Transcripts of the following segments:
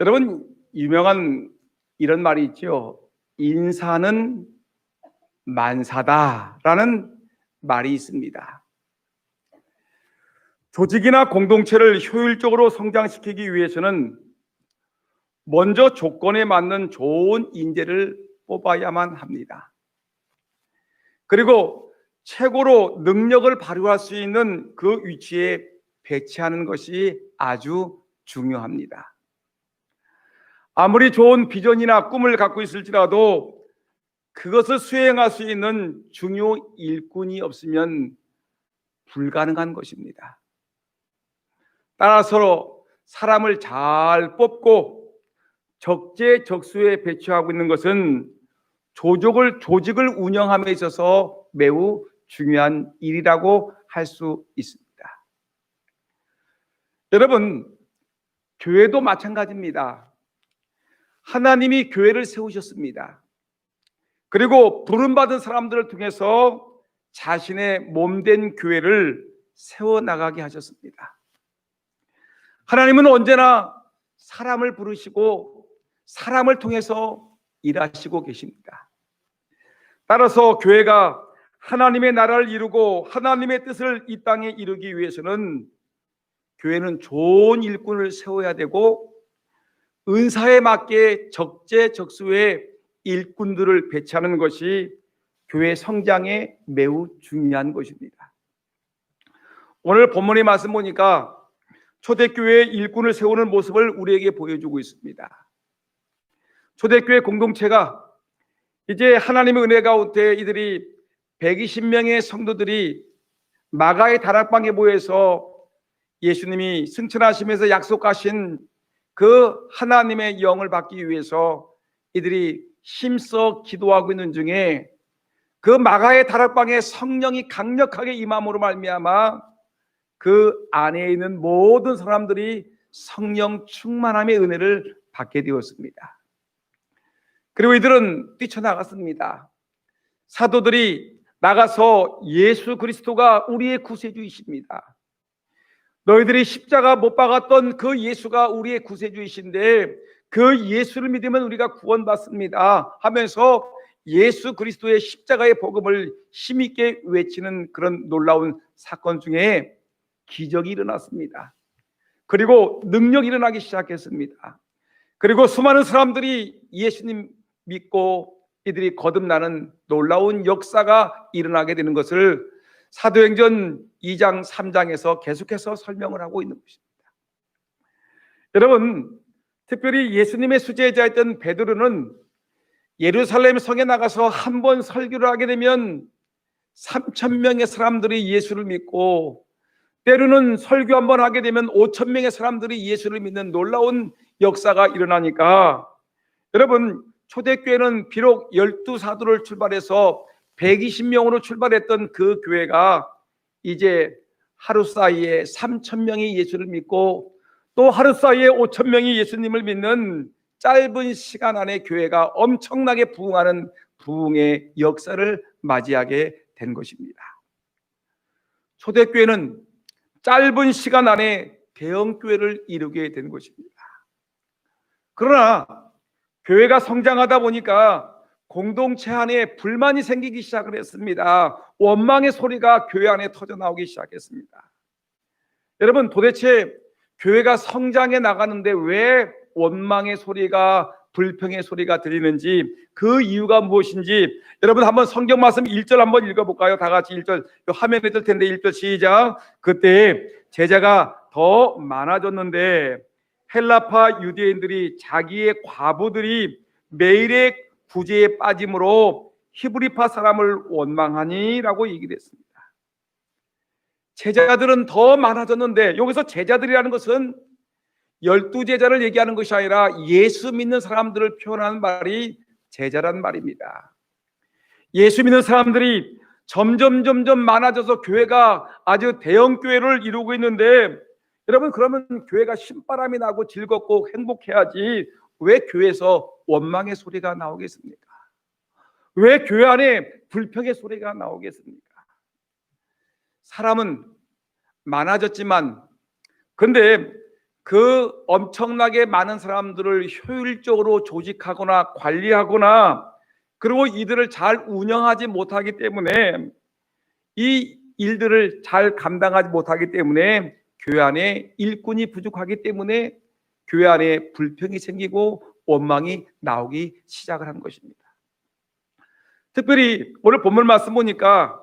여러분, 유명한 이런 말이 있죠. 인사는 만사다라는 말이 있습니다. 조직이나 공동체를 효율적으로 성장시키기 위해서는 먼저 조건에 맞는 좋은 인재를 뽑아야만 합니다. 그리고 최고로 능력을 발휘할 수 있는 그 위치에 배치하는 것이 아주 중요합니다. 아무리 좋은 비전이나 꿈을 갖고 있을지라도 그것을 수행할 수 있는 중요 일꾼이 없으면 불가능한 것입니다. 따라서 사람을 잘 뽑고 적재적소에 배치하고 있는 것은 조직을 운영함에 있어서 매우 중요한 일이라고 할 수 있습니다. 여러분, 교회도 마찬가지입니다. 하나님이 교회를 세우셨습니다. 그리고 부름받은 사람들을 통해서 자신의 몸된 교회를 세워나가게 하셨습니다. 하나님은 언제나 사람을 부르시고 사람을 통해서 일하시고 계십니다. 따라서 교회가 하나님의 나라를 이루고 하나님의 뜻을 이 땅에 이루기 위해서는 교회는 좋은 일꾼을 세워야 되고 은사에 맞게 적재적소에 일꾼들을 배치하는 것이 교회 성장에 매우 중요한 것입니다. 오늘 본문의 말씀 보니까 초대교회 일꾼을 세우는 모습을 우리에게 보여주고 있습니다. 초대교회 공동체가 이제 하나님의 은혜 가운데 이들이 120명의 성도들이 마가의 다락방에 모여서 예수님이 승천하시면서 약속하신 그 하나님의 영을 받기 위해서 이들이 힘써 기도하고 있는 중에 그 마가의 다락방에 성령이 강력하게 임함으로 말미암아 그 안에 있는 모든 사람들이 성령 충만함의 은혜를 받게 되었습니다. 그리고 이들은 뛰쳐나갔습니다. 사도들이 나가서 예수 그리스도가 우리의 구세주이십니다. 너희들이 십자가 못 박았던 그 예수가 우리의 구세주이신데 그 예수를 믿으면 우리가 구원받습니다 하면서 예수 그리스도의 십자가의 복음을 힘있게 외치는 그런 놀라운 사건 중에 기적이 일어났습니다. 그리고 능력이 일어나기 시작했습니다. 그리고 수많은 사람들이 예수님 믿고 이들이 거듭나는 놀라운 역사가 일어나게 되는 것을 사도행전 2장 3장에서 계속해서 설명을 하고 있는 것입니다. 여러분, 특별히 예수님의 수제자였던 베드로는 예루살렘 성에 나가서 한 번 설교를 하게 되면 3,000명의 사람들이 예수를 믿고 때로는 설교 한 번 하게 되면 5,000명의 사람들이 예수를 믿는 놀라운 역사가 일어나니까 여러분, 초대교회는 비록 12사도를 출발해서 120명으로 출발했던 그 교회가 이제 하루 사이에 3,000명이 예수를 믿고 또 하루 사이에 5,000명이 예수님을 믿는 짧은 시간 안에 교회가 엄청나게 부흥하는 부흥의 역사를 맞이하게 된 것입니다. 초대교회는 짧은 시간 안에 대형교회를 이루게 된 것입니다. 그러나 교회가 성장하다 보니까 공동체 안에 불만이 생기기 시작을 했습니다. 원망의 소리가 교회 안에 터져나오기 시작했습니다. 여러분, 도대체 교회가 성장해 나가는데 왜 원망의 소리가, 불평의 소리가 들리는지, 그 이유가 무엇인지 여러분 한번 성경 말씀 1절 한번 읽어볼까요? 다 같이 1절 화면에 뜰 텐데 1절 시작. 그때 제자가 더 많아졌는데 헬라파 유대인들이 자기의 과부들이 매일의 구제에 빠짐으로 히브리파 사람을 원망하니라고 얘기를 했습니다. 제자들은 더 많아졌는데, 여기서 제자들이라는 것은 12제자를 얘기하는 것이 아니라 예수 믿는 사람들을 표현하는 말이 제자란 말입니다. 예수 믿는 사람들이 점점 많아져서 교회가 아주 대형 교회를 이루고 있는데, 여러분, 그러면 교회가 신바람이 나고 즐겁고 행복해야지 왜 교회에서 원망의 소리가 나오겠습니까? 왜 교회 안에 불평의 소리가 나오겠습니까? 사람은 많아졌지만 근데 그 엄청나게 많은 사람들을 효율적으로 조직하거나 관리하거나 그리고 이들을 잘 운영하지 못하기 때문에 이 일들을 잘 감당하지 못하기 때문에 교회 안에 일꾼이 부족하기 때문에 교회 안에 불평이 생기고 원망이 나오기 시작을 한 것입니다. 특별히 오늘 본문 말씀 보니까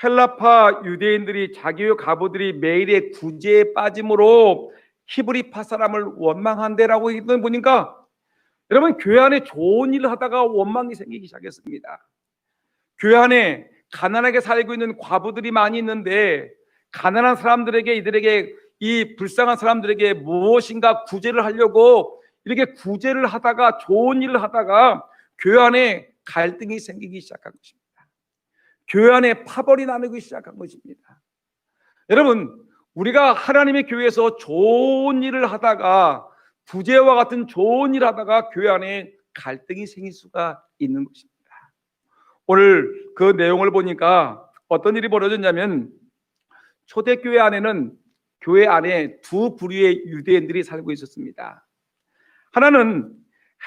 헬라파 유대인들이 자기의 가부들이 매일의 구제에 빠짐으로 히브리파 사람을 원망한대라고 했던 보니까 여러분 교회 안에 좋은 일을 하다가 원망이 생기기 시작했습니다. 교회 안에 가난하게 살고 있는 과부들이 많이 있는데 가난한 사람들에게 이들에게 이 불쌍한 사람들에게 무엇인가 구제를 하려고 이렇게 구제를 하다가 좋은 일을 하다가 교회 안에 갈등이 생기기 시작한 것입니다. 교회 안에 파벌이 나누기 시작한 것입니다. 여러분 우리가 하나님의 교회에서 좋은 일을 하다가 구제와 같은 좋은 일을 하다가 교회 안에 갈등이 생길 수가 있는 것입니다. 오늘 그 내용을 보니까 어떤 일이 벌어졌냐면 초대교회 안에는 교회 안에 두 부류의 유대인들이 살고 있었습니다. 하나는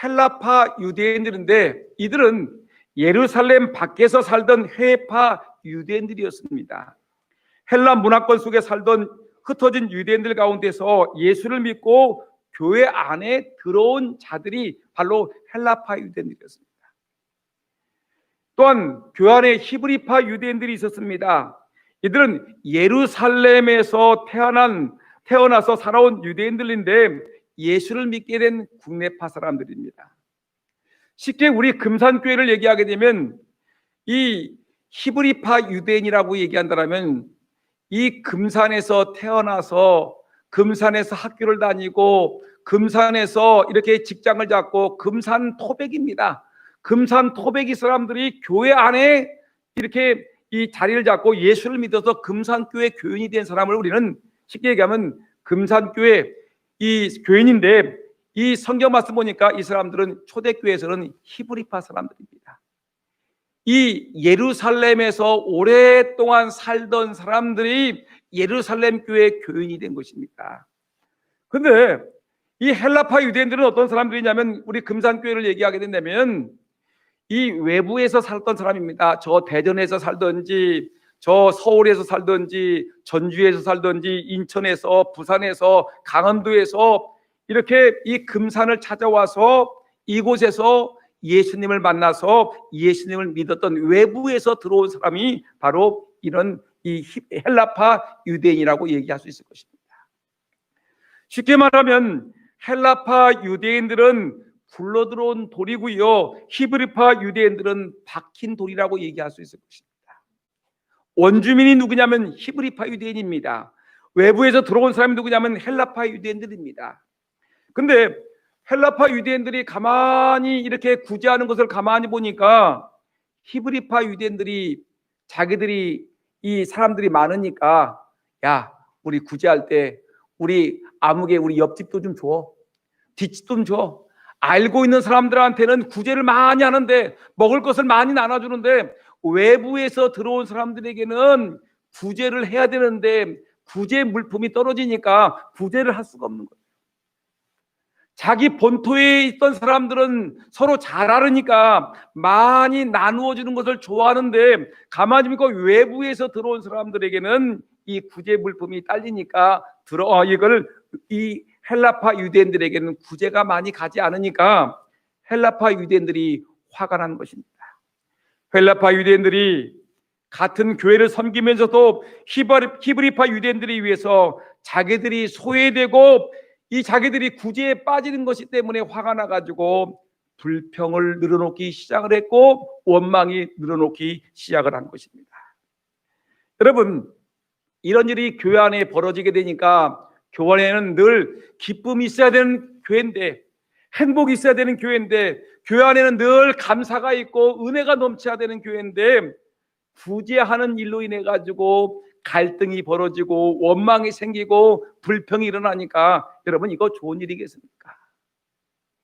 헬라파 유대인들인데 이들은 예루살렘 밖에서 살던 회파 유대인들이었습니다. 헬라 문화권 속에 살던 흩어진 유대인들 가운데서 예수를 믿고 교회 안에 들어온 자들이 바로 헬라파 유대인들이었습니다. 또한 교회 안에 히브리파 유대인들이 있었습니다. 이들은 예루살렘에서 태어나서 살아온 유대인들인데 예수를 믿게 된 국내파 사람들입니다. 쉽게 우리 금산교회를 얘기하게 되면 이 히브리파 유대인이라고 얘기한다면 이 금산에서 태어나서 금산에서 학교를 다니고 금산에서 이렇게 직장을 잡고 금산 토백입니다. 금산 토백이 사람들이 교회 안에 이렇게 이 자리를 잡고 예수를 믿어서 금산교회 교인이 된 사람을 우리는 쉽게 얘기하면 금산교회 이 교인인데 이 성경 말씀 보니까 이 사람들은 초대교회에서는 히브리파 사람들입니다. 이 예루살렘에서 오랫동안 살던 사람들이 예루살렘 교회 교인이 된 것입니다. 그런데 이 헬라파 유대인들은 어떤 사람들이냐면 우리 금산교회를 얘기하게 된다면 이 외부에서 살던 사람입니다. 저 대전에서 살든지 저 서울에서 살든지 전주에서 살든지 인천에서 부산에서 강원도에서 이렇게 이 금산을 찾아와서 이곳에서 예수님을 만나서 예수님을 믿었던 외부에서 들어온 사람이 바로 이런 이 헬라파 유대인이라고 얘기할 수 있을 것입니다. 쉽게 말하면 헬라파 유대인들은 굴러들어온 돌이고요, 히브리파 유대인들은 박힌 돌이라고 얘기할 수 있을 것입니다. 원주민이 누구냐면 히브리파 유대인입니다. 외부에서 들어온 사람이 누구냐면 헬라파 유대인들입니다. 근데 헬라파 유대인들이 가만히 이렇게 구제하는 것을 가만히 보니까 히브리파 유대인들이 자기들이 이 사람들이 많으니까 야 우리 구제할 때 우리 아무개 우리 옆집도 좀 줘, 뒷집도 좀 줘. 알고 있는 사람들한테는 구제를 많이 하는데 먹을 것을 많이 나눠주는데 외부에서 들어온 사람들에게는 구제를 해야 되는데 구제 물품이 떨어지니까 구제를 할 수가 없는 거예요. 자기 본토에 있던 사람들은 서로 잘 알으니까 많이 나누어 주는 것을 좋아하는데 가만히 보니까 외부에서 들어온 사람들에게는 이 구제 물품이 딸리니까 이걸 이 헬라파 유대인들에게는 구제가 많이 가지 않으니까 헬라파 유대인들이 화가 난 것입니다. 헬라파 유대인들이 같은 교회를 섬기면서도 히브리파 유대인들이 위해서 자기들이 소외되고 이 자기들이 구제에 빠지는 것이 때문에 화가 나가지고 불평을 늘어놓기 시작을 했고 원망이 늘어놓기 시작을 한 것입니다. 여러분 이런 일이 교회 안에 벌어지게 되니까 교회에는 늘 기쁨이 있어야 되는 교회인데 행복이 있어야 되는 교회인데 교회 안에는 늘 감사가 있고 은혜가 넘쳐야 되는 교회인데 구제하는 일로 인해 가지고 갈등이 벌어지고 원망이 생기고 불평이 일어나니까 여러분 이거 좋은 일이겠습니까?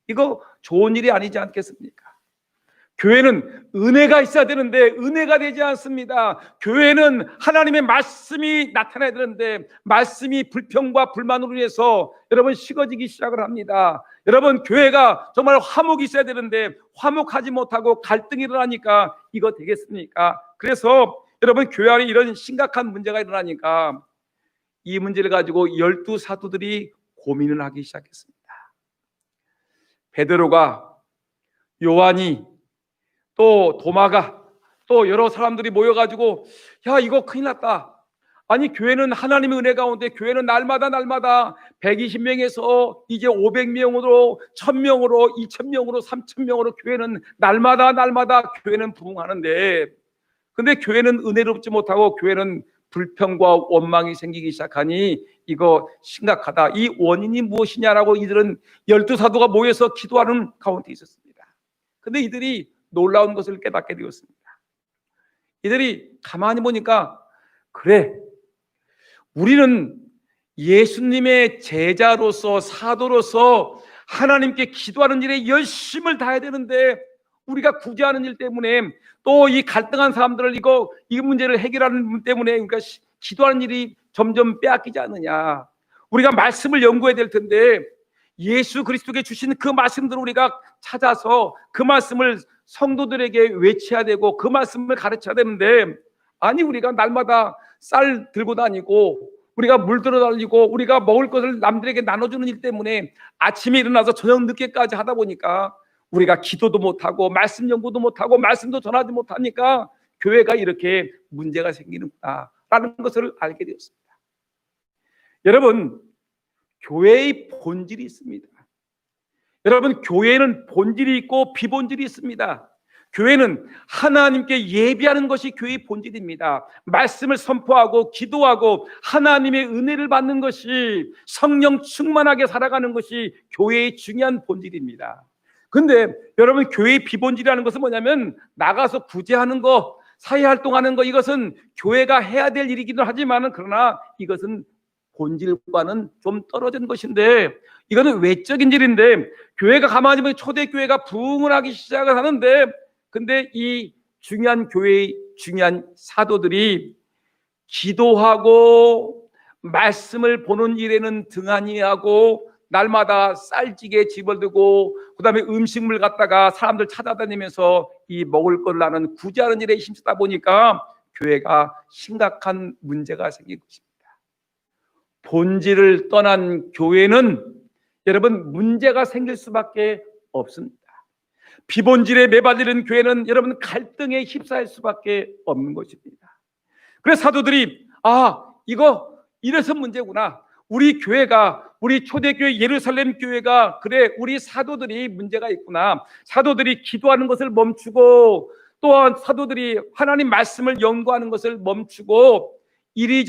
이거 좋은 일이 아니지 않겠습니까? 교회는 은혜가 있어야 되는데 은혜가 되지 않습니다. 교회는 하나님의 말씀이 나타나야 되는데 말씀이 불평과 불만으로 인해서 여러분 식어지기 시작을 합니다. 여러분 교회가 정말 화목이 있어야 되는데 화목하지 못하고 갈등이 일어나니까 이거 되겠습니까? 그래서 여러분 교회 안에 이런 심각한 문제가 일어나니까 이 문제를 가지고 12 사도들이 고민을 하기 시작했습니다. 베드로가, 요한이, 또 도마가, 또 여러 사람들이 모여가지고 야 이거 큰일 났다. 아니 교회는 하나님의 은혜 가운데 교회는 날마다 120명에서 이제 500명으로 1000명으로 2000명으로 3000명으로 교회는 날마다 교회는 부흥하는데 근데 교회는 은혜롭지 못하고 교회는 불평과 원망이 생기기 시작하니 이거 심각하다. 이 원인이 무엇이냐라고 이들은 12 사도가 모여서 기도하는 가운데 있었습니다. 근데 이들이 놀라운 것을 깨닫게 되었습니다. 이들이 가만히 보니까 그래 우리는 예수님의 제자로서 사도로서 하나님께 기도하는 일에 열심을 다해야 되는데 우리가 구제하는 일 때문에 또 이 갈등한 사람들을 이 문제를 해결하는 분 때문에 그러니까 기도하는 일이 점점 빼앗기지 않느냐. 우리가 말씀을 연구해야 될 텐데 예수 그리스도께 주신 그 말씀들을 우리가 찾아서 그 말씀을 성도들에게 외쳐야 되고 그 말씀을 가르쳐야 되는데 아니 우리가 날마다 쌀 들고 다니고 우리가 물 들어 다니고 우리가 먹을 것을 남들에게 나눠주는 일 때문에 아침에 일어나서 저녁 늦게까지 하다 보니까 우리가 기도도 못하고 말씀 연구도 못하고 말씀도 전하지 못하니까 교회가 이렇게 문제가 생기는구나 라는 것을 알게 되었습니다. 여러분 교회의 본질이 있습니다. 여러분 교회는 본질이 있고 비본질이 있습니다. 교회는 하나님께 예배하는 것이 교회의 본질입니다. 말씀을 선포하고 기도하고 하나님의 은혜를 받는 것이 성령 충만하게 살아가는 것이 교회의 중요한 본질입니다. 근데 여러분 교회의 비본질이라는 것은 뭐냐면 나가서 구제하는 거, 사회활동하는 거 이것은 교회가 해야 될 일이기도 하지만 그러나 이것은 본질과는 좀 떨어진 것인데 이거는 외적인 일인데 교회가 가만히 보면 초대교회가 부흥을 하기 시작을 하는데 근데 이 중요한 교회의 중요한 사도들이 기도하고 말씀을 보는 일에는 등한히 하고 날마다 쌀찌개 집을 두고 그다음에 음식물 갖다가 사람들 찾아다니면서 이 먹을 걸 나는 구제하는 일에 힘쓰다 보니까 교회가 심각한 문제가 생긴 것입니다. 본질을 떠난 교회는 여러분 문제가 생길 수밖에 없습니다. 비본질에 매달리는 교회는 여러분 갈등에 휩싸일 수밖에 없는 것입니다. 그래서 사도들이 이거 이래서 문제구나. 우리 교회가 우리 초대교회 예루살렘 교회가 그래 우리 사도들이 문제가 있구나. 사도들이 기도하는 것을 멈추고 또한 사도들이 하나님 말씀을 연구하는 것을 멈추고 이리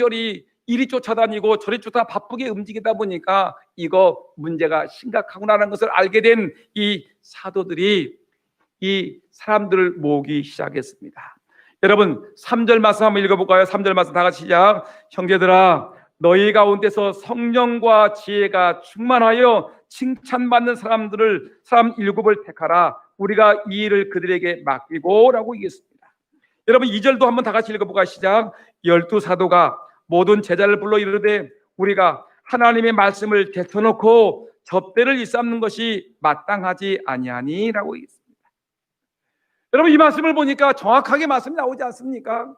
쫓아다니고 저리 쫓아 바쁘게 움직이다 보니까 이거 문제가 심각하구나라는 것을 알게 된 이 사도들이 이 사람들을 모으기 시작했습니다. 여러분 3절 말씀 한번 읽어볼까요? 3절 말씀 다 같이 시작. 형제들아 너희 가운데서 성령과 지혜가 충만하여 칭찬받는 사람 7을 택하라. 우리가 이 일을 그들에게 맡기고 라고 얘기했습니다. 여러분 2절도 한번 다 같이 읽어볼까요? 시작. 12 사도가 모든 제자를 불러 이르되 우리가 하나님의 말씀을 대쳐놓고 접대를 일삼는 것이 마땅하지 아니하니 라고 얘기했습니다. 여러분 이 말씀을 보니까 정확하게 말씀이 나오지 않습니까?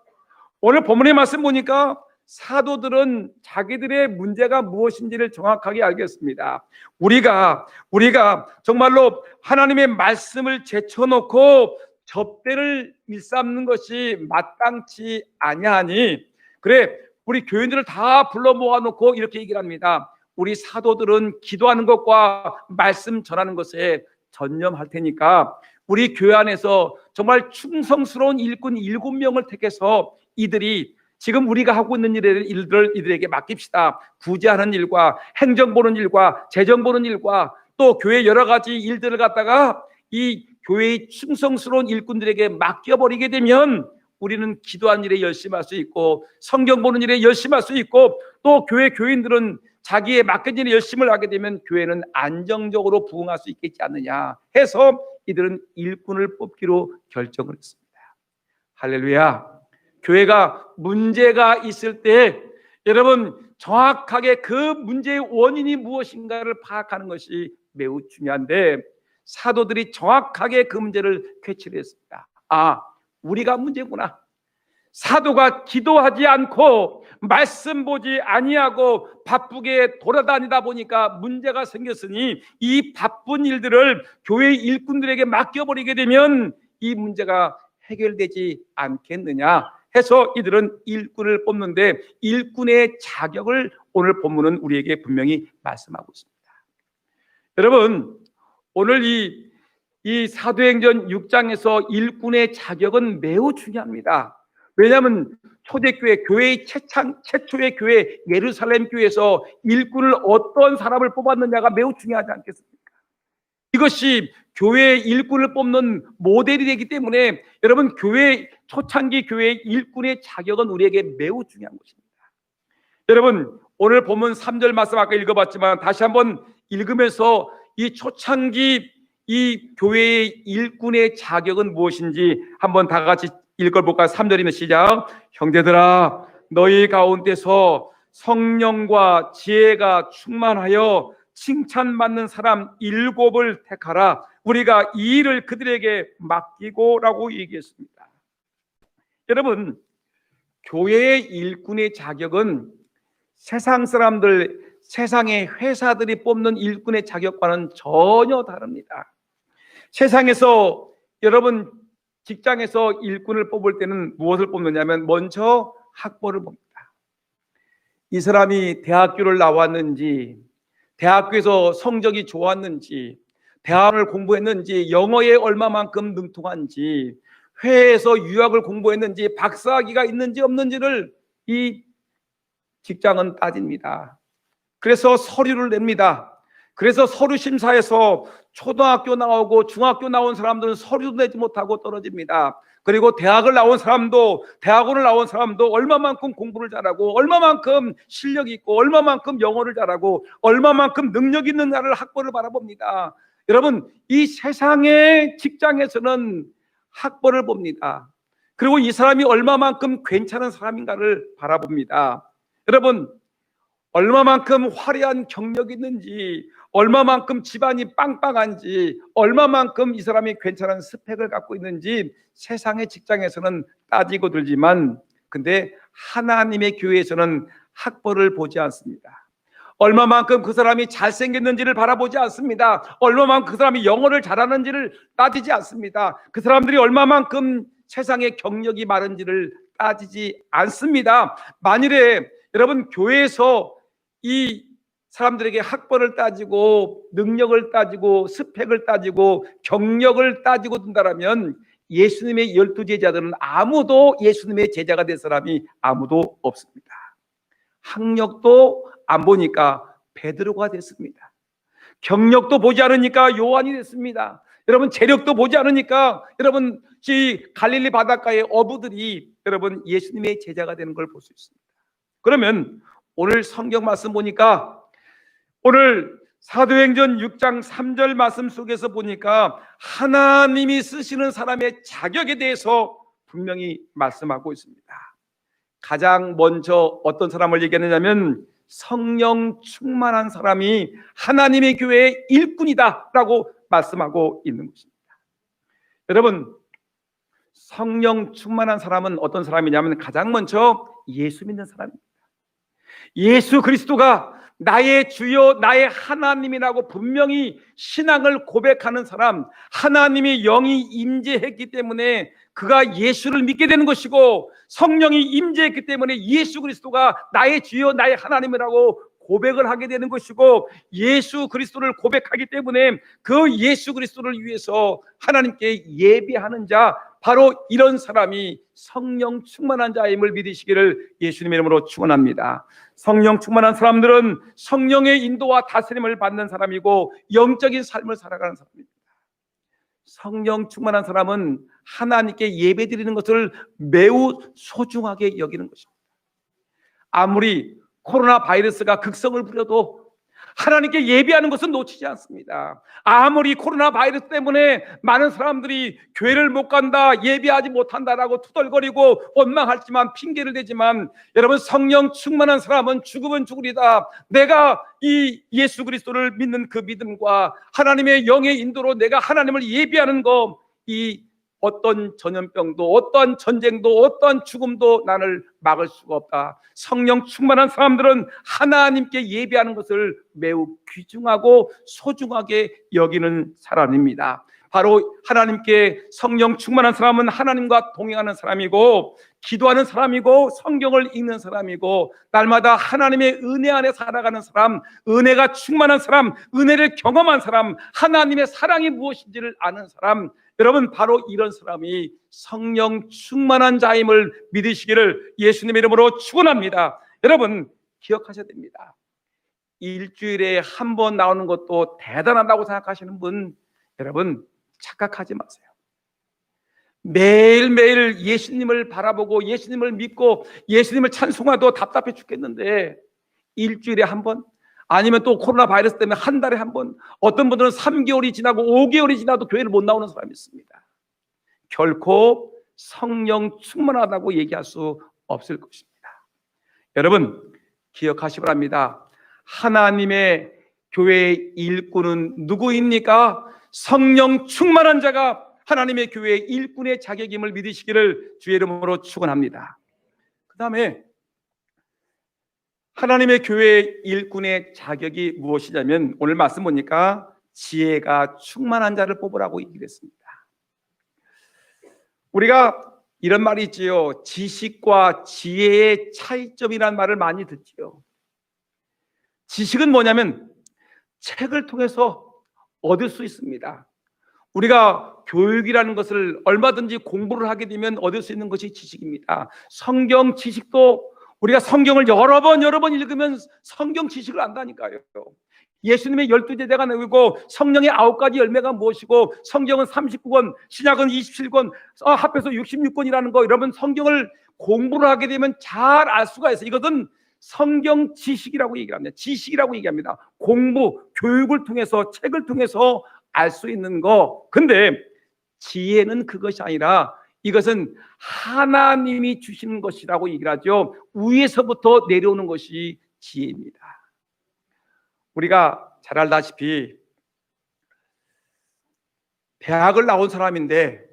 오늘 본문의 말씀 보니까 사도들은 자기들의 문제가 무엇인지를 정확하게 알겠습니다. 우리가 정말로 하나님의 말씀을 제쳐놓고 접대를 일삼는 것이 마땅치 아니하니 그래 우리 교인들을 다 불러 모아놓고 이렇게 얘기를 합니다. 우리 사도들은 기도하는 것과 말씀 전하는 것에 전념할 테니까 우리 교회 안에서 정말 충성스러운 일꾼 7명을 택해서 이들이 지금 우리가 하고 있는 일들을 이들에게 맡깁시다. 구제하는 일과 행정 보는 일과 재정 보는 일과 또 교회 여러 가지 일들을 갖다가 이 교회의 충성스러운 일꾼들에게 맡겨버리게 되면 우리는 기도하는 일에 열심히 할 수 있고 성경 보는 일에 열심히 할 수 있고 또 교회 교인들은 자기의 맡겨진 일에 열심을 하게 되면 교회는 안정적으로 부흥할 수 있겠지 않느냐 해서 이들은 일꾼을 뽑기로 결정을 했습니다. 할렐루야. 교회가 문제가 있을 때 여러분 정확하게 그 문제의 원인이 무엇인가를 파악하는 것이 매우 중요한데, 사도들이 정확하게 그 문제를 캐치를 했습니다. 아, 우리가 문제구나. 사도가 기도하지 않고 말씀 보지 아니하고 바쁘게 돌아다니다 보니까 문제가 생겼으니 이 바쁜 일들을 교회 일꾼들에게 맡겨버리게 되면 이 문제가 해결되지 않겠느냐 해서 이들은 일꾼을 뽑는데, 일꾼의 자격을 오늘 본문은 우리에게 분명히 말씀하고 있습니다. 여러분, 오늘 이 사도행전 6장에서 일꾼의 자격은 매우 중요합니다. 왜냐하면 초대교회, 교회의 최초의 교회 예루살렘 교회에서 일꾼을 어떤 사람을 뽑았느냐가 매우 중요하지 않겠습니까? 이것이 교회의 일꾼을 뽑는 모델이 되기 때문에 여러분, 초창기 교회의 일꾼의 자격은 우리에게 매우 중요한 것입니다. 여러분, 오늘 본문 3절 말씀 아까 읽어봤지만 다시 한번 읽으면서 이 초창기 이 교회의 일꾼의 자격은 무엇인지 한번 다 같이 읽어볼까요? 3절이면 시작. 형제들아, 너희 가운데서 성령과 지혜가 충만하여 칭찬받는 사람 7을 택하라. 우리가 이 일을 그들에게 맡기고 라고 얘기했습니다. 여러분, 교회의 일꾼의 자격은 세상 사람들, 세상의 회사들이 뽑는 일꾼의 자격과는 전혀 다릅니다. 세상에서 여러분 직장에서 일꾼을 뽑을 때는 무엇을 뽑느냐면 먼저 학벌을 봅니다. 이 사람이 대학교를 나왔는지, 대학교에서 성적이 좋았는지, 대학을 공부했는지, 영어에 얼마만큼 능통한지, 해외에서 유학을 공부했는지, 박사학위가 있는지 없는지를 이 직장은 따집니다. 그래서 서류를 냅니다. 그래서 서류 심사에서 초등학교 나오고 중학교 나온 사람들은 서류도 내지 못하고 떨어집니다. 그리고 대학원을 나온 사람도 얼마만큼 공부를 잘하고, 얼마만큼 실력이 있고, 얼마만큼 영어를 잘하고, 얼마만큼 능력 있느냐를 학벌을 바라봅니다. 여러분, 이 세상의 직장에서는 학벌을 봅니다. 그리고 이 사람이 얼마만큼 괜찮은 사람인가를 바라봅니다. 여러분, 얼마만큼 화려한 경력이 있는지, 얼마만큼 집안이 빵빵한지, 얼마만큼 이 사람이 괜찮은 스펙을 갖고 있는지 세상의 직장에서는 따지고 들지만, 근데 하나님의 교회에서는 학벌을 보지 않습니다. 얼마만큼 그 사람이 잘생겼는지를 바라보지 않습니다. 얼마만큼 그 사람이 영어를 잘하는지를 따지지 않습니다. 그 사람들이 얼마만큼 세상의 경력이 많은지를 따지지 않습니다. 만일에 여러분 교회에서 이 사람들에게 학벌을 따지고 능력을 따지고 스펙을 따지고 경력을 따지고 든다라면 예수님의 12제자들은 아무도 예수님의 제자가 된 사람이 아무도 없습니다. 학력도 안 보니까 베드로가 됐습니다. 경력도 보지 않으니까 요한이 됐습니다. 여러분, 재력도 보지 않으니까 여러분 이 갈릴리 바닷가의 어부들이 여러분 예수님의 제자가 되는 걸 볼 수 있습니다. 그러면 오늘 성경 말씀 보니까, 오늘 사도행전 6장 3절 말씀 속에서 보니까 하나님이 쓰시는 사람의 자격에 대해서 분명히 말씀하고 있습니다. 가장 먼저 어떤 사람을 얘기하느냐면 성령 충만한 사람이 하나님의 교회의 일꾼이다 라고 말씀하고 있는 것입니다. 여러분, 성령 충만한 사람은 어떤 사람이냐면 가장 먼저 예수 믿는 사람입니다. 예수 그리스도가 나의 주여 나의 하나님이라고 분명히 신앙을 고백하는 사람, 하나님의 영이 임재했기 때문에 그가 예수를 믿게 되는 것이고, 성령이 임재했기 때문에 예수 그리스도가 나의 주여 나의 하나님이라고 고백을 하게 되는 것이고, 예수 그리스도를 고백하기 때문에 그 예수 그리스도를 위해서 하나님께 예배하는 자, 바로 이런 사람이 성령 충만한 자임을 믿으시기를 예수님의 이름으로 축원합니다. 성령 충만한 사람들은 성령의 인도와 다스림을 받는 사람이고 영적인 삶을 살아가는 사람입니다. 성령 충만한 사람은 하나님께 예배드리는 것을 매우 소중하게 여기는 것입니다. 아무리 코로나 바이러스가 극성을 부려도 하나님께 예배하는 것은 놓치지 않습니다. 아무리 코로나 바이러스 때문에 많은 사람들이 교회를 못 간다, 예배하지 못한다라고 투덜거리고 원망하지만, 핑계를 대지만, 여러분, 성령 충만한 사람은 죽으면 죽으리다. 내가 이 예수 그리스도를 믿는 그 믿음과 하나님의 영의 인도로 내가 하나님을 예배하는 거, 이 어떤 전염병도, 어떤 전쟁도, 어떤 죽음도 나를 막을 수가 없다. 성령 충만한 사람들은 하나님께 예배하는 것을 매우 귀중하고 소중하게 여기는 사람입니다. 바로 하나님께 성령 충만한 사람은 하나님과 동행하는 사람이고, 기도하는 사람이고, 성경을 읽는 사람이고, 날마다 하나님의 은혜 안에 살아가는 사람, 은혜가 충만한 사람, 은혜를 경험한 사람, 하나님의 사랑이 무엇인지를 아는 사람, 여러분, 바로 이런 사람이 성령 충만한 자임을 믿으시기를 예수님의 이름으로 축원합니다. 여러분, 기억하셔야 됩니다. 일주일에 한 번 나오는 것도 대단하다고 생각하시는 분, 여러분 착각하지 마세요. 매일매일 예수님을 바라보고 예수님을 믿고 예수님을 찬송해도 답답해 죽겠는데, 일주일에 한 번, 아니면 또 코로나 바이러스 때문에 한 달에 한 번, 어떤 분들은 3개월이 지나고 5개월이 지나도 교회를 못 나오는 사람이 있습니다. 결코 성령 충만하다고 얘기할 수 없을 것입니다. 여러분, 기억하시기 바랍니다. 하나님의 교회의 일꾼은 누구입니까? 성령 충만한 자가 하나님의 교회의 일꾼의 자격임을 믿으시기를 주의 이름으로 축원합니다. 그 다음에 하나님의 교회의 일꾼의 자격이 무엇이냐면, 오늘 말씀 보니까 지혜가 충만한 자를 뽑으라고 얘기를 했습니다. 우리가 이런 말이 있지요. 지식과 지혜의 차이점이라는 말을 많이 듣지요. 지식은 뭐냐면 책을 통해서 얻을 수 있습니다. 우리가 교육이라는 것을 얼마든지 공부를 하게 되면 얻을 수 있는 것이 지식입니다. 성경 지식도 우리가 성경을 여러 번 읽으면 성경 지식을 안다니까요. 예수님의 12제자가 내고 성령의 9가지 열매가 무엇이고, 성경은 39권, 신약은 27권, 합해서 66권이라는 거, 여러분 성경을 공부를 하게 되면 잘 알 수가 있어요. 이것은 성경 지식이라고 얘기합니다. 지식이라고 얘기합니다. 공부, 교육을 통해서, 책을 통해서 알 수 있는 거. 근데 지혜는 그것이 아니라 이것은 하나님이 주시는 것이라고 얘기를 하죠. 위에서부터 내려오는 것이 지혜입니다. 우리가 잘 알다시피 대학을 나온 사람인데,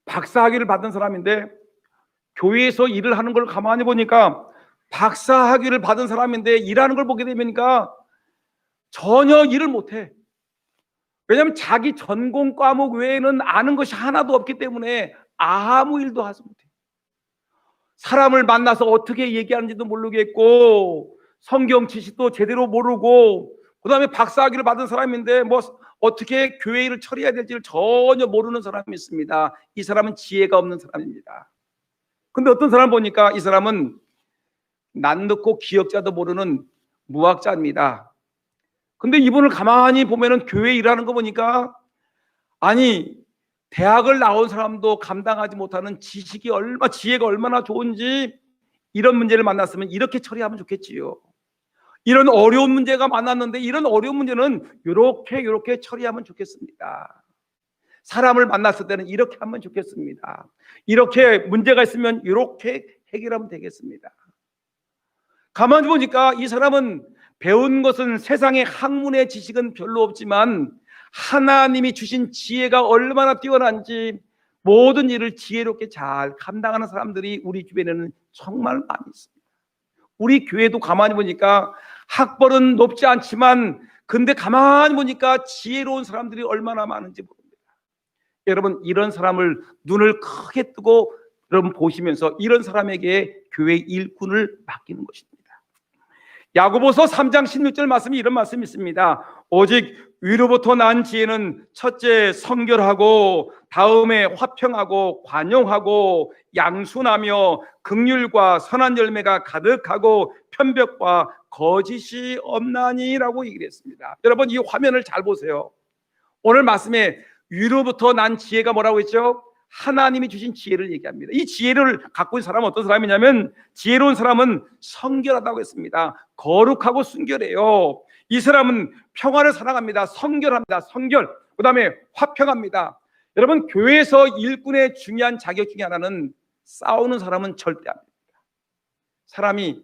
박사학위를 받은 사람인데, 교회에서 일을 하는 걸 가만히 보니까 박사학위를 받은 사람인데 일하는 걸 보게 되니까 전혀 일을 못해. 왜냐하면 자기 전공 과목 외에는 아는 것이 하나도 없기 때문에 아무 일도 하지 못해. 사람을 만나서 어떻게 얘기하는지도 모르겠고, 성경 지식도 제대로 모르고, 그 다음에 박사학위를 받은 사람인데 뭐 어떻게 교회 일을 처리해야 될지를 전혀 모르는 사람이 있습니다. 이 사람은 지혜가 없는 사람입니다. 근데 어떤 사람 보니까 이 사람은 낯놓고 기억자도 모르는 무학자입니다. 근데 이분을 가만히 보면은 교회 일하는 거 보니까, 아니 대학을 나온 사람도 감당하지 못하는 지혜가 얼마나 좋은지, 이런 문제를 만났으면 이렇게 처리하면 좋겠지요. 이런 어려운 문제가 많았는데 이런 어려운 문제는 이렇게 처리하면 좋겠습니다. 사람을 만났을 때는 이렇게 하면 좋겠습니다. 이렇게 문제가 있으면 이렇게 해결하면 되겠습니다. 가만히 보니까 이 사람은 배운 것은 세상의 학문의 지식은 별로 없지만 하나님이 주신 지혜가 얼마나 뛰어난지 모든 일을 지혜롭게 잘 감당하는 사람들이 우리 주변에는 정말 많이 있습니다. 우리 교회도 가만히 보니까 학벌은 높지 않지만 근데 가만히 보니까 지혜로운 사람들이 얼마나 많은지 모릅니다. 여러분, 이런 사람을 눈을 크게 뜨고 여러분 보시면서 이런 사람에게 교회 일꾼을 맡기는 것입니다. 야고보서 3장 16절 말씀이 이런 말씀이 있습니다. 오직 위로부터 난 지혜는 첫째 성결하고, 다음에 화평하고 관용하고 양순하며 긍휼과 선한 열매가 가득하고 편벽과 거짓이 없나니라고 얘기를 했습니다. 여러분, 이 화면을 잘 보세요. 오늘 말씀에 위로부터 난 지혜가 뭐라고 했죠? 하나님이 주신 지혜를 얘기합니다. 이 지혜를 갖고 있는 사람은 어떤 사람이냐면, 지혜로운 사람은 성결하다고 했습니다. 거룩하고 순결해요. 이 사람은 평화를 사랑합니다. 성결합니다. 성결. 그 다음에 화평합니다. 여러분, 교회에서 일꾼의 중요한 자격 중에 하나는 싸우는 사람은 절대 안 됩니다. 사람이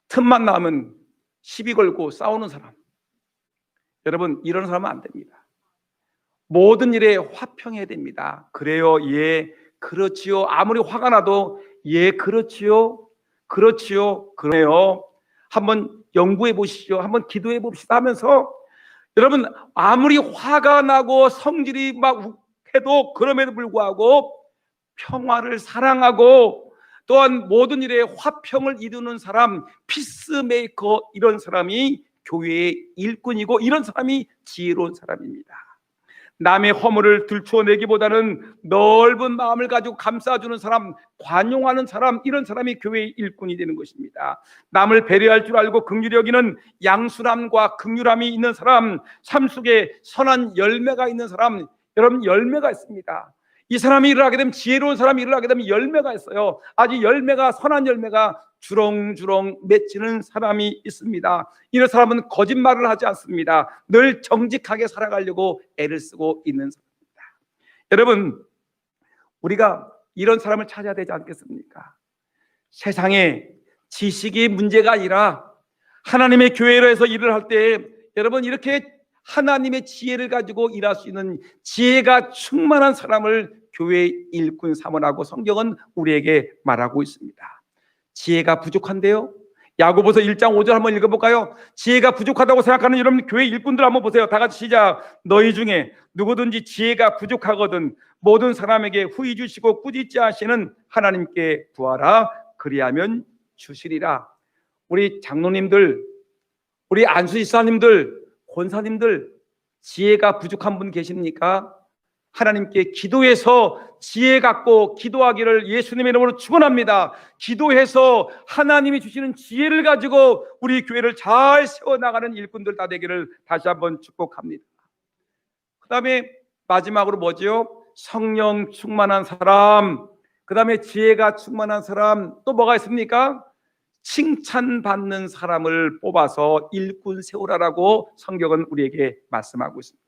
틈만 나면 시비 걸고 싸우는 사람, 여러분, 이런 사람은 안 됩니다. 모든 일에 화평해야 됩니다. 그래요, 예, 그렇지요. 아무리 화가 나도 예, 그렇지요, 그렇지요, 그래요. 한번 연구해 보시죠. 한번 기도해 봅시다 하면서, 여러분, 아무리 화가 나고 성질이 막 욱해도 그럼에도 불구하고 평화를 사랑하고 또한 모든 일에 화평을 이루는 사람, 피스메이커, 이런 사람이 교회의 일꾼이고 이런 사람이 지혜로운 사람입니다. 남의 허물을 들추어내기보다는 넓은 마음을 가지고 감싸주는 사람, 관용하는 사람, 이런 사람이 교회의 일꾼이 되는 것입니다. 남을 배려할 줄 알고 긍휼히 여기는 양순함과 긍휼함이 있는 사람, 삶 속에 선한 열매가 있는 사람, 여러분, 열매가 있습니다. 이 사람이 일을 하게 되면, 지혜로운 사람이 일을 하게 되면 열매가 있어요. 아주 열매가, 선한 열매가 주렁주렁 맺히는 사람이 있습니다. 이런 사람은 거짓말을 하지 않습니다. 늘 정직하게 살아가려고 애를 쓰고 있는 사람입니다. 여러분, 우리가 이런 사람을 찾아야 되지 않겠습니까? 세상에 지식이 문제가 아니라 하나님의 교회로 해서 일을 할 때, 여러분, 이렇게 하나님의 지혜를 가지고 일할 수 있는 지혜가 충만한 사람을 교회의 일꾼 삼으라고 성경은 우리에게 말하고 있습니다. 지혜가 부족한데요, 야고보서 1장 5절 한번 읽어볼까요? 지혜가 부족하다고 생각하는 여러분 교회 일꾼들 한번 보세요. 다 같이 시작. 너희 중에 누구든지 지혜가 부족하거든 모든 사람에게 후히 주시고 꾸짖지 하시는 하나님께 구하라. 그리하면 주시리라. 우리 장로님들, 우리 안수집사님들, 권사님들, 지혜가 부족한 분 계십니까? 하나님께 기도해서 지혜 갖고 기도하기를 예수님의 이름으로 축원합니다. 기도해서 하나님이 주시는 지혜를 가지고 우리 교회를 잘 세워나가는 일꾼들 다 되기를 다시 한번 축복합니다. 그 다음에 마지막으로 뭐죠? 성령 충만한 사람, 그 다음에 지혜가 충만한 사람, 또 뭐가 있습니까? 칭찬받는 사람을 뽑아서 일꾼 세우라라고 성경은 우리에게 말씀하고 있습니다.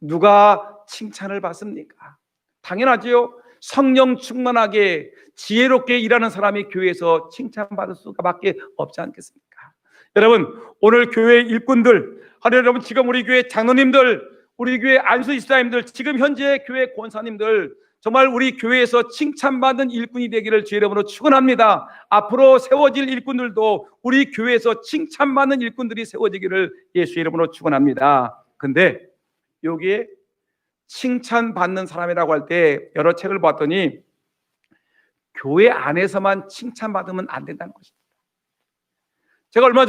누가 칭찬을 받습니까? 당연하지요. 성령 충만하게 지혜롭게 일하는 사람이 교회에서 칭찬받을 수밖에 없지 않겠습니까? 여러분, 오늘 교회 일꾼들, 여러분, 지금 우리 교회 장로님들, 우리 교회 안수집사님들, 지금 현재 교회 권사님들, 정말 우리 교회에서 칭찬받는 일꾼이 되기를 주의 이름으로 축원합니다. 앞으로 세워질 일꾼들도 우리 교회에서 칭찬받는 일꾼들이 세워지기를 예수의 이름으로 축원합니다. 근데 여기에 칭찬받는 사람이라고 할 때 여러 책을 봤더니 교회 안에서만 칭찬받으면 안 된다는 것입니다. 제가 얼마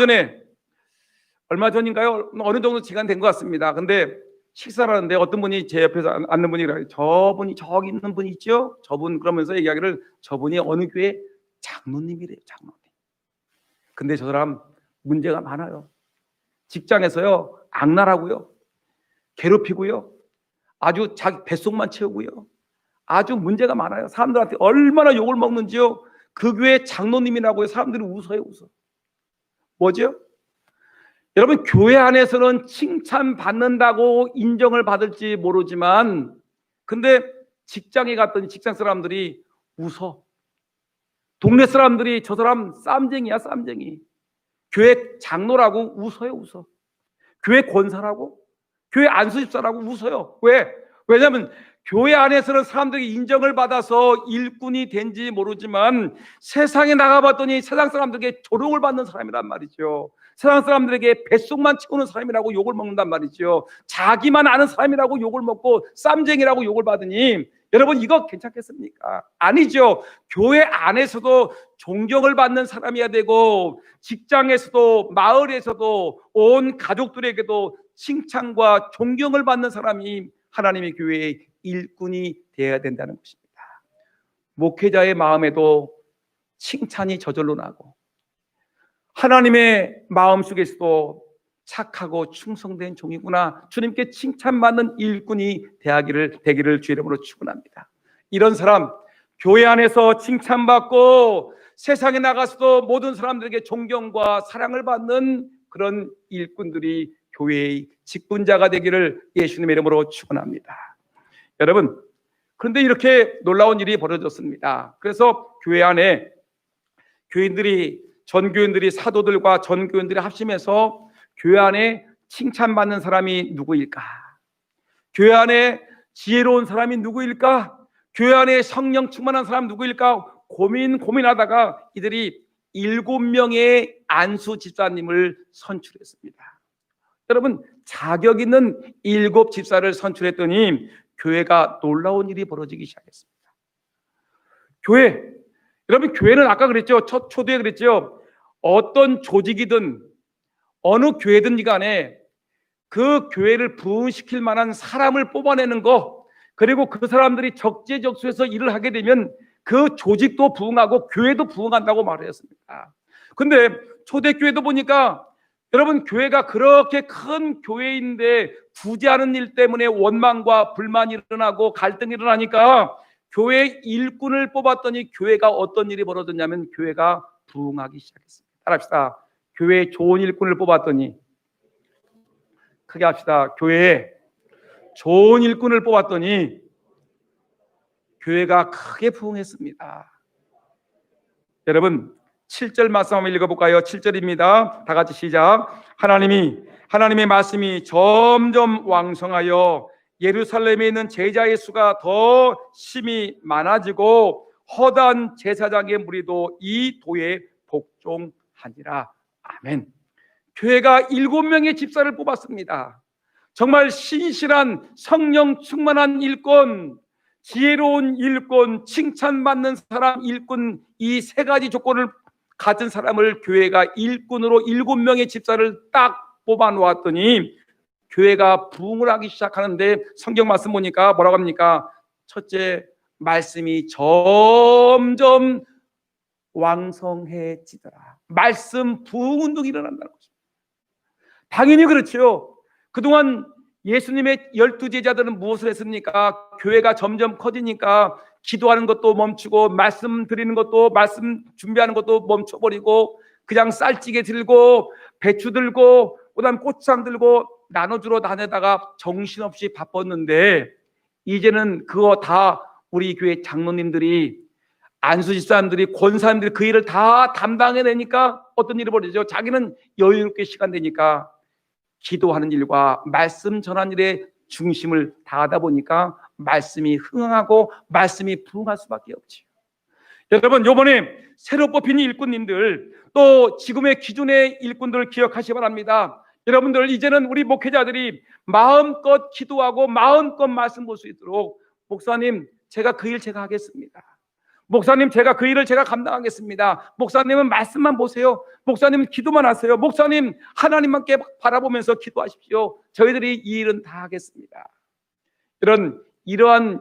전인가요? 어느 정도 시간 된 것 같습니다. 근데 식사를 하는데 어떤 분이 제 옆에서 앉는 분이 그래요. 저분이 저기 있는 분 있죠? 저분, 그러면서 얘기하기를 저분이 어느 교회 장로님이래요. 장로님. 근데 저 사람 문제가 많아요. 직장에서요, 악랄하고요, 괴롭히고요, 아주 자기 뱃속만 채우고요, 아주 문제가 많아요. 사람들한테 얼마나 욕을 먹는지요. 그 교회 장로님이라고 사람들이 웃어요, 웃어. 뭐죠? 여러분, 교회 안에서는 칭찬받는다고 인정을 받을지 모르지만, 근데 직장에 갔더니 직장 사람들이 웃어. 동네 사람들이 저 사람 쌈쟁이야, 쌈쟁이. 교회 장로라고 웃어요, 웃어. 교회 권사라고, 교회 안수집사라고 웃어요. 왜? 왜냐하면 교회 안에서는 사람들이 인정을 받아서 일꾼이 된지 모르지만 세상에 나가봤더니 세상 사람들에게 조롱을 받는 사람이란 말이죠. 세상 사람들에게 뱃속만 채우는 사람이라고 욕을 먹는단 말이죠. 자기만 아는 사람이라고 욕을 먹고 쌈쟁이라고 욕을 받으니 여러분, 이거 괜찮겠습니까? 아니죠. 교회 안에서도 존경을 받는 사람이어야 되고, 직장에서도, 마을에서도, 온 가족들에게도 칭찬과 존경을 받는 사람이 하나님의 교회의 일꾼이 되어야 된다는 것입니다. 목회자의 마음에도 칭찬이 저절로 나고, 하나님의 마음속에서도 착하고 충성된 종이구나, 주님께 칭찬받는 일꾼이 되기를 주의 이름으로 축원합니다. 이런 사람, 교회 안에서 칭찬받고 세상에 나가서도 모든 사람들에게 존경과 사랑을 받는 그런 일꾼들이 교회의 직분자가 되기를 예수님의 이름으로 축원합니다. 여러분, 그런데 이렇게 놀라운 일이 벌어졌습니다. 그래서 교회 안에 전교인들이 사도들과 전교인들이 합심해서 교회 안에 칭찬받는 사람이 누구일까? 교회 안에 지혜로운 사람이 누구일까? 교회 안에 성령 충만한 사람 누구일까? 고민하다가 이들이 7명의 안수 집사님을 선출했습니다. 여러분, 자격 있는 7 집사를 선출했더니 교회가 놀라운 일이 벌어지기 시작했습니다. 여러분, 교회는 아까 그랬죠. 초두에 그랬죠. 어떤 조직이든 어느 교회든 간에 그 교회를 부흥시킬 만한 사람을 뽑아내는 거, 그리고 그 사람들이 적재적소에서 일을 하게 되면 그 조직도 부흥하고 교회도 부흥한다고 말을 했습니다. 근데 초대교회도 보니까 여러분, 교회가 그렇게 큰 교회인데 부재하는 일 때문에 원망과 불만이 일어나고 갈등이 일어나니까 교회 일꾼을 뽑았더니 교회가 어떤 일이 벌어졌냐면 교회가 부흥하기 시작했습니다. 따라합시다. 교회에 좋은 일꾼을 뽑았더니, 크게 합시다. 교회에 좋은 일꾼을 뽑았더니 교회가 크게 부흥했습니다. 여러분, 7절 말씀 한번 읽어볼까요? 7절입니다. 다 같이 시작. 하나님의 말씀이 점점 왕성하여 예루살렘에 있는 제자의 수가 더 심히 많아지고 허다한 제사장의 무리도 이 도에 복종하니라. 아멘. 교회가 7명의 집사를 뽑았습니다. 정말 신실한 성령 충만한 일꾼, 지혜로운 일꾼, 칭찬받는 사람 일꾼, 이 3가지 조건을 가진 사람을 교회가 일꾼으로 7명의 집사를 딱 뽑아 놓았더니 교회가 부흥을 하기 시작하는데, 성경 말씀 보니까 뭐라고 합니까? 첫째, 말씀이 점점 왕성해지더라. 말씀 부흥 운동이 일어난다는 거죠. 당연히 그렇죠. 그동안 예수님의 12제자들은 무엇을 했습니까? 교회가 점점 커지니까 기도하는 것도 멈추고 말씀 드리는 것도, 말씀 준비하는 것도 멈춰버리고 그냥 쌀찌개 들고 배추 들고 그다음 꽃상 들고 나눠주러 다니다가 정신없이 바빴는데, 이제는 그거 다 우리 교회 장로님들이, 안수집사님들이, 권사님들이 그 일을 다 담당해내니까 어떤 일이 벌어지죠? 자기는 여유롭게 시간 되니까 기도하는 일과 말씀 전하는 일에 중심을 다하다 보니까 말씀이 흥하고 말씀이 부흥할 수밖에 없지요. 여러분, 이번에 새로 뽑힌 일꾼님들, 또 지금의 기존의 일꾼들을 기억하시기 바랍니다. 여러분들, 이제는 우리 목회자들이 마음껏 기도하고 마음껏 말씀 볼 수 있도록, 목사님 제가 그 일 제가 하겠습니다. 목사님 제가 그 일을 제가 감당하겠습니다. 목사님은 말씀만 보세요. 목사님은 기도만 하세요. 목사님 하나님만께 바라보면서 기도하십시오. 저희들이 이 일은 다 하겠습니다. 이러한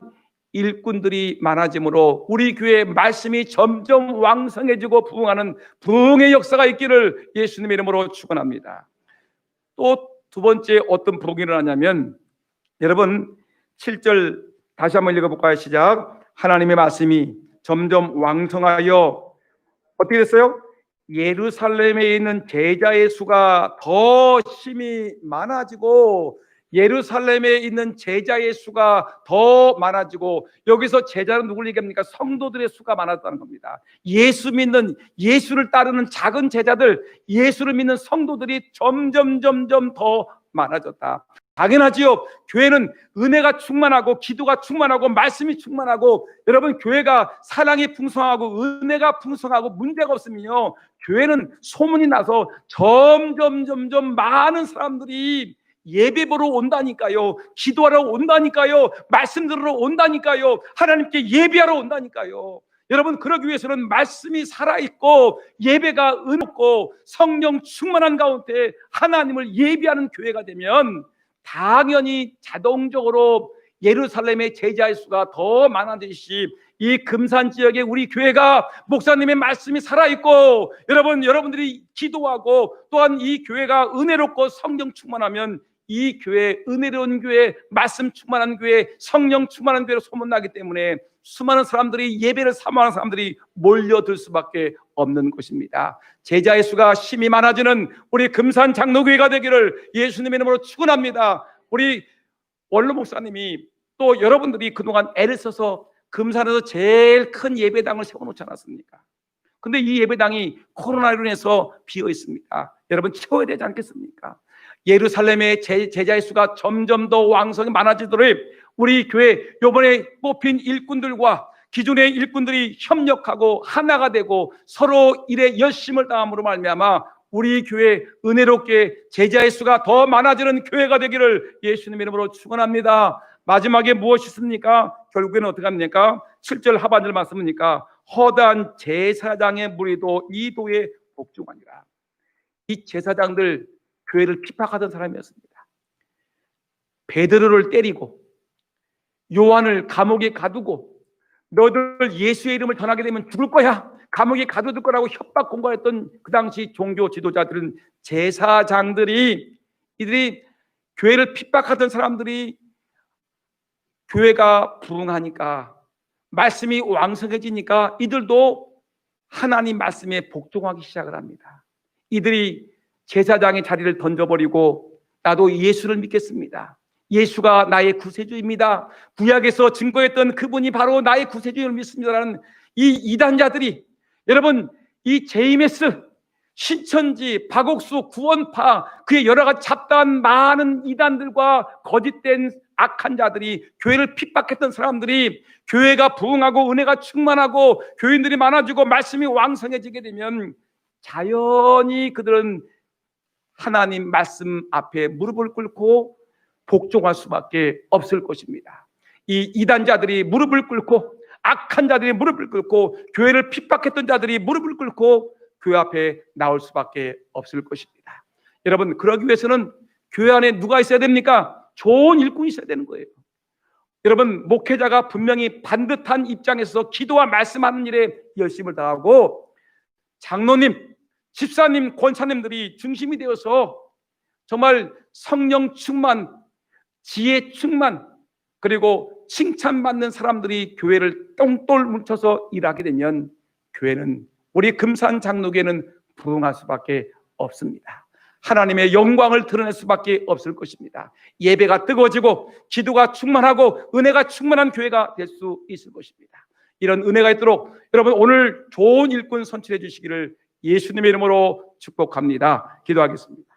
일꾼들이 많아지므로 우리 교회의 말씀이 점점 왕성해지고 부흥하는 부흥의 역사가 있기를 예수님의 이름으로 축원합니다. 또 두 번째 어떤 부흥이 일어나냐면, 여러분 7절 다시 한번 읽어볼까요? 시작. 하나님의 말씀이 점점 왕성하여 어떻게 됐어요? 예루살렘에 있는 제자의 수가 더 심히 많아지고, 예루살렘에 있는 제자의 수가 더 많아지고, 여기서 제자는 누굴 얘기합니까? 성도들의 수가 많았다는 겁니다. 예수를 따르는 작은 제자들, 예수를 믿는 성도들이 점점 더 많아졌다. 당연하지요. 교회는 은혜가 충만하고 기도가 충만하고 말씀이 충만하고, 여러분 교회가 사랑이 풍성하고 은혜가 풍성하고 문제가 없으면요, 교회는 소문이 나서 점점 많은 사람들이 예배 보러 온다니까요. 기도하러 온다니까요. 말씀 들으러 온다니까요. 하나님께 예배하러 온다니까요. 여러분, 그러기 위해서는 말씀이 살아있고 예배가 은혜롭고 성령 충만한 가운데 하나님을 예배하는 교회가 되면 당연히 자동적으로 예루살렘의 제자의 수가 더 많아지듯이 이 금산 지역에 우리 교회가 목사님의 말씀이 살아있고 여러분들이 기도하고 또한 이 교회가 은혜롭고 성령 충만하면 이 교회, 은혜로운 교회, 말씀 충만한 교회, 성령 충만한 교회로 소문나기 때문에 수많은 사람들이, 예배를 사모하는 사람들이 몰려들 수밖에 없는 것입니다. 제자의 수가 심히 많아지는 우리 금산 장로교회가 되기를 예수님의 이름으로 축원합니다. 우리 원로 목사님이 또 여러분들이 그동안 애를 써서 금산에서 제일 큰 예배당을 세워놓지 않았습니까? 근데 이 예배당이 코로나로 인해서 비어 있습니다. 여러분 채워야 되지 않겠습니까? 예루살렘의 제자의 수가 점점 더 왕성이 많아지도록 우리 교회 이번에 뽑힌 일꾼들과 기존의 일꾼들이 협력하고 하나가 되고 서로 일에 열심을 다함으로 말미암아 우리 교회 은혜롭게 제자의 수가 더 많아지는 교회가 되기를 예수님의 이름으로 축원합니다. 마지막에 무엇이 있습니까? 결국에는 어떻게 합니까? 7절 하반절 말씀이니까 허다한 제사장의 무리도 이 도에 복종하니라. 이 제사장들 교회를 핍박하던 사람이었습니다. 베드로를 때리고 요한을 감옥에 가두고 너들 예수의 이름을 전하게 되면 죽을 거야, 감옥에 가둬둘 거라고 협박 공갈했던 그 당시 종교 지도자들은 제사장들이, 이들이 교회를 핍박하던 사람들이 교회가 부흥하니까, 말씀이 왕성해지니까 이들도 하나님 말씀에 복종하기 시작을 합니다. 이들이 제사장의 자리를 던져버리고 나도 예수를 믿겠습니다. 예수가 나의 구세주입니다. 구약에서 증거했던 그분이 바로 나의 구세주를 믿습니다라는 이 이단자들이, 여러분 이 제이메스, 신천지, 박옥수, 구원파, 그의 여러 가지 잡다한 많은 이단들과 거짓된 악한 자들이, 교회를 핍박했던 사람들이 교회가 부흥하고 은혜가 충만하고 교인들이 많아지고 말씀이 왕성해지게 되면 자연히 그들은 하나님 말씀 앞에 무릎을 꿇고 복종할 수밖에 없을 것입니다. 이 이단자들이 무릎을 꿇고, 악한 자들이 무릎을 꿇고, 교회를 핍박했던 자들이 무릎을 꿇고 교회 앞에 나올 수밖에 없을 것입니다. 여러분, 그러기 위해서는 교회 안에 누가 있어야 됩니까? 좋은 일꾼이 있어야 되는 거예요. 여러분, 목회자가 분명히 반듯한 입장에서 기도와 말씀하는 일에 열심을 다하고 장로님, 집사님, 권사님들이 중심이 되어서 정말 성령 충만, 지혜 충만, 그리고 칭찬받는 사람들이 교회를 똥돌 뭉쳐서 일하게 되면 교회는, 우리 금산 장로교회는 부흥할 수밖에 없습니다. 하나님의 영광을 드러낼 수밖에 없을 것입니다. 예배가 뜨거워지고 기도가 충만하고 은혜가 충만한 교회가 될 수 있을 것입니다. 이런 은혜가 있도록 여러분 오늘 좋은 일꾼 선출해 주시기를 예수님의 이름으로 축복합니다. 기도하겠습니다.